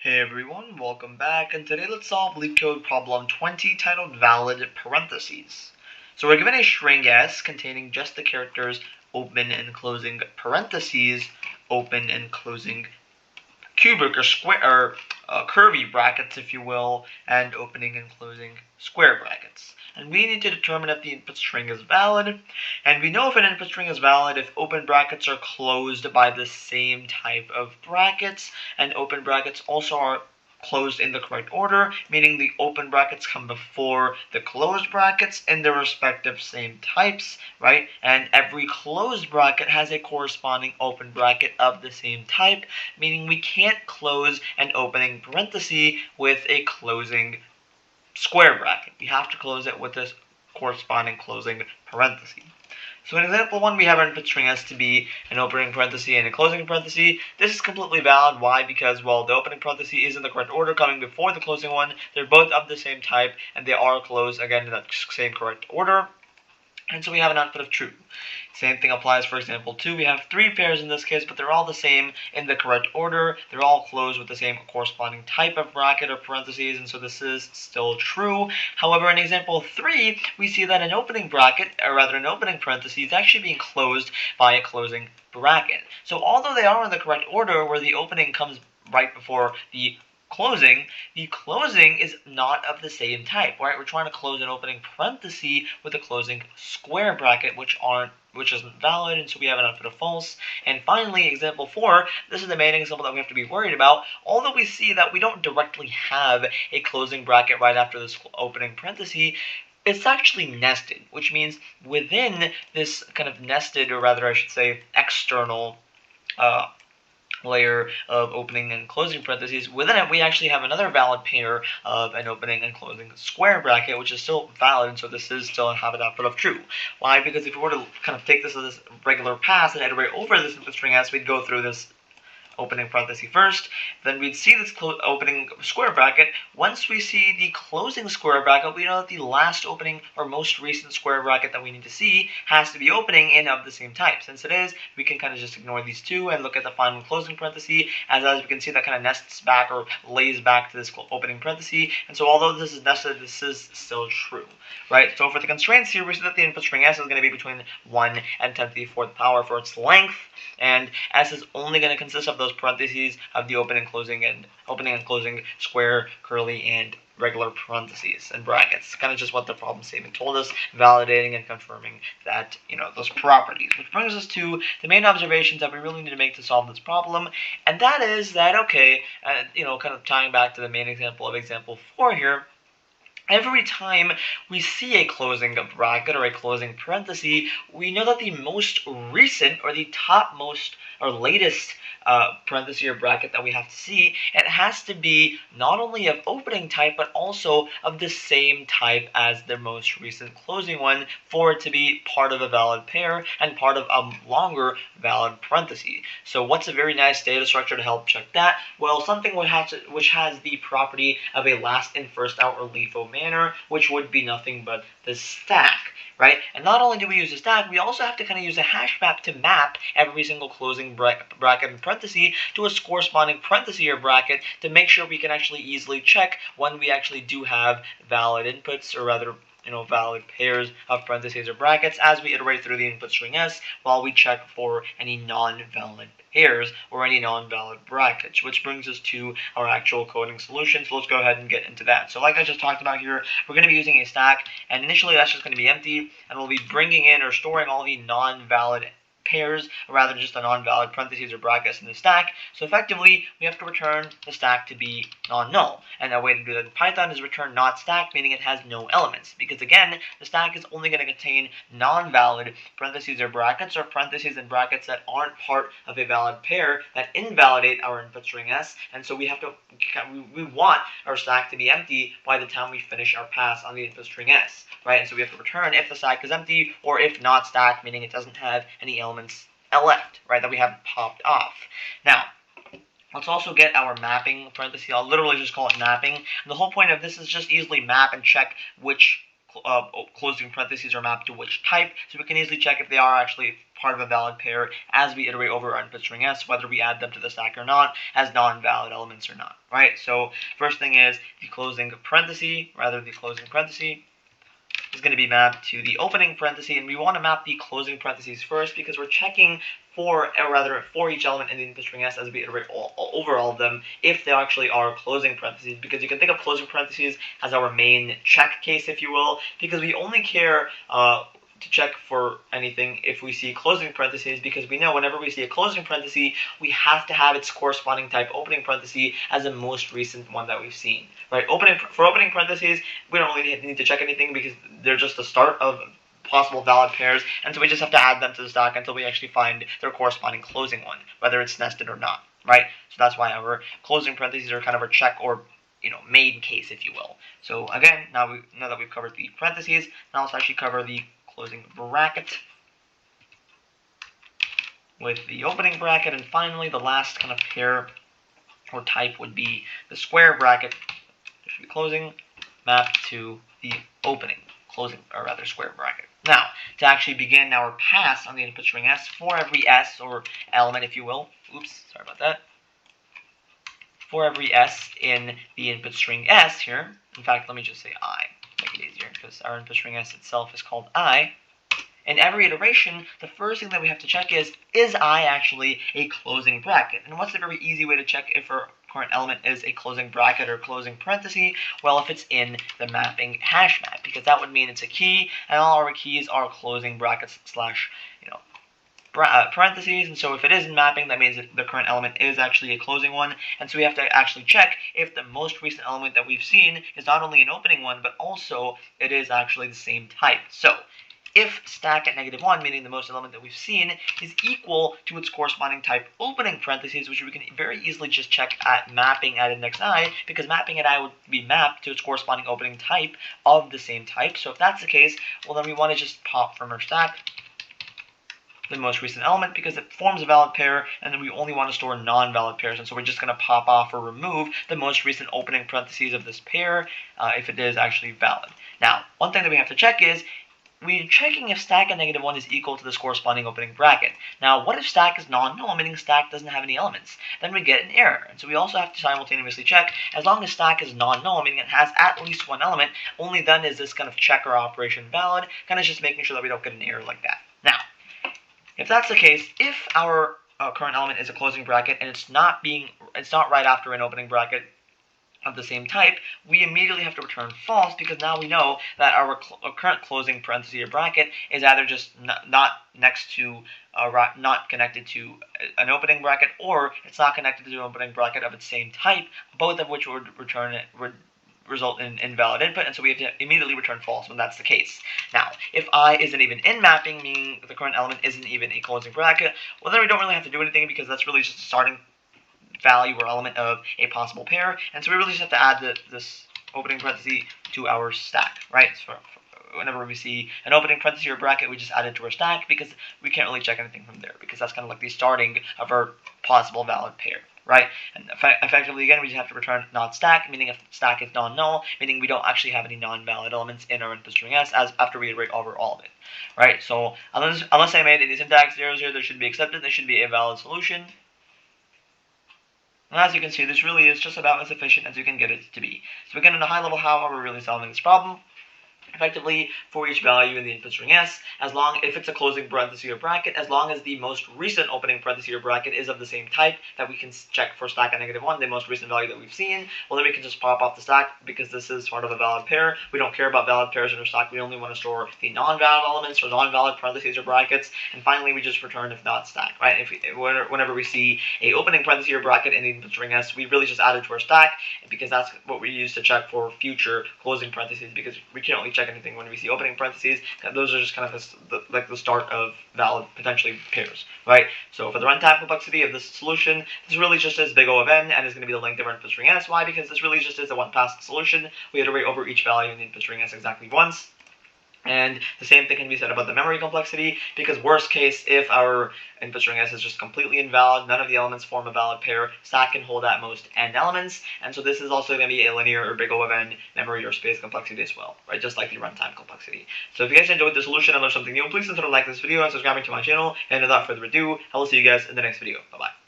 Hey everyone, welcome back, and today let's solve LeetCode problem 20 titled Valid Parentheses. So we're given a string S containing just the characters open and closing parentheses, open and closing cubic or square or curvy brackets, if you will, and opening and closing square brackets. And we need to determine if the input string is valid. And we know if an input string is valid if open brackets are closed by the same type of brackets, and open brackets also are closed in the correct order, meaning the open brackets come before the closed brackets in their respective same types, right? And every closed bracket has a corresponding open bracket of the same type, meaning we can't close an opening parenthesis with a closing square bracket. We have to close it with this corresponding closing parenthesis. So in example 1, we have our input string S to be an opening parenthesis and a closing parenthesis. This is completely valid. Why? Because, well, the opening parenthesis is in the correct order coming before the closing one. They're both of the same type, and they are closed, again, in that same correct order. And so we have an output of true. Same thing applies for example 2. We have 3 pairs in this case, but they're all the same in the correct order. They're all closed with the same corresponding type of bracket or parentheses, and so this is still true. However, in example 3, we see that an opening bracket, or rather an opening parenthesis, is actually being closed by a closing bracket. So although they are in the correct order, where the opening comes right before the closing is not of the same type, right? We're trying to close an opening parenthesis with a closing square bracket, which isn't valid, and so we have an output of false. And finally, example 4, this is the main example that we have to be worried about. Although we see that we don't directly have a closing bracket right after this opening parenthesis, it's actually nested, which means within this kind of nested, or rather I should say external layer of opening and closing parentheses, within it we actually have another valid pair of an opening and closing square bracket, which is still valid, and so this is still have an output of true. Why? Because if we were to kind of take this as this regular pass and iterate over this input string S, we'd go through this opening parenthesis first, then we'd see this opening square bracket. Once we see the closing square bracket, we know that the last opening or most recent square bracket that we need to see has to be opening and of the same type. Since it is, we can kind of just ignore these two and look at the final closing parenthesis, as we can see that kind of nests back or lays back to this opening parenthesis. And so although this is nested, this is still true, right? So for the constraints here, we see that the input string S is going to be between 1 and 10 to the 4th power for its length, and S is only going to consist of those parentheses of the opening and closing square, curly, and regular parentheses and brackets. Kind of just what the problem statement told us, validating and confirming that, those properties. Which brings us to the main observations that we really need to make to solve this problem, and that is that, okay, kind of tying back to the main example of example 4 here, every time we see a closing bracket or a closing parenthesis, we know that the most recent or the topmost or latest parenthesis or bracket that we have to see, it has to be not only of opening type but also of the same type as the most recent closing one for it to be part of a valid pair and part of a longer valid parenthesis. So what's a very nice data structure to help check that? Well, something which has the property of a last in first out or LIFO manner, which would be nothing but the stack, right? And not only do we use a stack, we also have to kind of use a hash map to map every single closing bracket and parenthesis to a corresponding parenthesis or bracket to make sure we can actually easily check when we actually do have valid inputs, or rather valid pairs of parentheses or brackets as we iterate through the input string S, while we check for any non-valid pairs or any non-valid brackets, which brings us to our actual coding solution. So let's go ahead and get into that. So like I just talked about here, we're going to be using a stack, and initially that's just going to be empty, and we'll be bringing in or storing all the non-valid pairs, or rather just the non-valid parentheses or brackets in the stack. So effectively, we have to return the stack to be non-null. And a way to do that in Python is return not stack, meaning it has no elements. Because again, the stack is only going to contain non-valid parentheses or parentheses and brackets that aren't part of a valid pair that invalidate our input string S. And so we want our stack to be empty by the time we finish our pass on the input string S, right? And so we have to return if the stack is empty, or if not stack, meaning it doesn't have any elements left, right, that we haven't popped off. Now, let's also get our mapping parenthesis. I'll literally just call it mapping. And the whole point of this is just easily map and check which closing parentheses are mapped to which type, so we can easily check if they are actually part of a valid pair as we iterate over our input string s, whether we add them to the stack or not, as non-valid elements or not, right? So first thing is the closing parenthesis is going to be mapped to the opening parenthesis, and we want to map the closing parentheses first because we're checking for each element in the input string s as we iterate over all of them if they actually are closing parentheses, because you can think of closing parentheses as our main check case, if you will, because we only care to check for anything if we see closing parentheses, because we know whenever we see a closing parenthesis, we have to have its corresponding type opening parenthesis as the most recent one that we've seen, right? For opening parentheses, we don't really need to check anything because they're just the start of possible valid pairs, and so we just have to add them to the stack until we actually find their corresponding closing one, whether it's nested or not, right? So that's why our closing parentheses are kind of our check or main case, if you will. So again, now that we've covered the parentheses, now let's actually cover the closing bracket with the opening bracket, and finally the last kind of pair or type would be the square bracket. There should be closing mapped to the opening square bracket. Now, to actually begin our pass on the input string s, for every s or element, if you will, sorry about that, for every s in the input string s here, in fact, let me just say I, make it easier, because our input string s itself is called I. In every iteration, the first thing that we have to check is I actually a closing bracket? And what's a very easy way to check if our current element is a closing bracket or closing parenthesis? Well, if it's in the mapping hash map, because that would mean it's a key, and all our keys are closing brackets slash, parentheses, and so if it is in mapping, that means that the current element is actually a closing one, and so we have to actually check if the most recent element that we've seen is not only an opening one, but also it is actually the same type. So if stack at -1, meaning the most element that we've seen, is equal to its corresponding type opening parentheses, which we can very easily just check at mapping at index I, because mapping at I would be mapped to its corresponding opening type of the same type. So if that's the case, well, then we want to just pop from our stack the most recent element, because it forms a valid pair, and then we only want to store non-valid pairs, and so we're just going to pop off or remove the most recent opening parentheses of this pair if it is actually valid. Now, one thing that we have to check is we're checking if stack at -1 is equal to this corresponding opening bracket. Now, what if stack is non-null, meaning stack doesn't have any elements? Then we get an error, and so we also have to simultaneously check, as long as stack is non-null, meaning it has at least one element, only then is this kind of checker operation valid, kind of just making sure that we don't get an error like that. Now, if that's the case, if our current element is a closing bracket and it's not right after an opening bracket of the same type, we immediately have to return false, because now we know that our current closing parenthesis or bracket is either just not next to not connected to an opening bracket, or it's not connected to an opening bracket of its same type, both of which would result in invalid input, and so we have to immediately return false when that's the case. Now, if I isn't even in mapping, meaning the current element isn't even a closing bracket, well, then we don't really have to do anything, because that's really just a starting value or element of a possible pair, and so we really just have to add this opening parenthesis to our stack, right? So whenever we see an opening parenthesis or bracket, we just add it to our stack, because we can't really check anything from there, because that's kind of like the starting of our possible valid pair, right? And effectively, again, we just have to return not stack, meaning if stack is non-null, meaning we don't actually have any non-valid elements in our input string s, as after we iterate over all of it, right? So unless I made any syntax errors here, there should be accepted, there should be a valid solution. And as you can see, this really is just about as efficient as you can get it to be. So again, at a high level, how are we really solving this problem? Effectively, for each value in the input string s, if it's a closing parenthesis or bracket, as long as the most recent opening parenthesis or bracket is of the same type that we can check for stack at -1, the most recent value that we've seen, well, then we can just pop off the stack, because this is part of a valid pair. We don't care about valid pairs in our stack. We only want to store the non-valid elements or non-valid parentheses or brackets. And finally, we just return if not stack, right? Whenever we see a opening parenthesis or bracket in the input string s, we really just add it to our stack, because that's what we use to check for future closing parentheses, because we can't really check anything when we see opening parentheses. Those are just kind of the start of valid, potentially, pairs, right? So for the runtime complexity of this solution, this really just is big O of n, and is going to be the length of our input string s. Why? Because this really just is a one-pass solution. We iterate over each value in the input string s exactly once. And the same thing can be said about the memory complexity, because worst case, if our input string S is just completely invalid, none of the elements form a valid pair, stack can hold at most n elements, and so this is also going to be a linear or big O of n memory or space complexity as well, right? Just like the runtime complexity. So if you guys enjoyed the solution and learned something new, please consider liking this video and subscribing to my channel, and without further ado, I will see you guys in the next video. Bye-bye.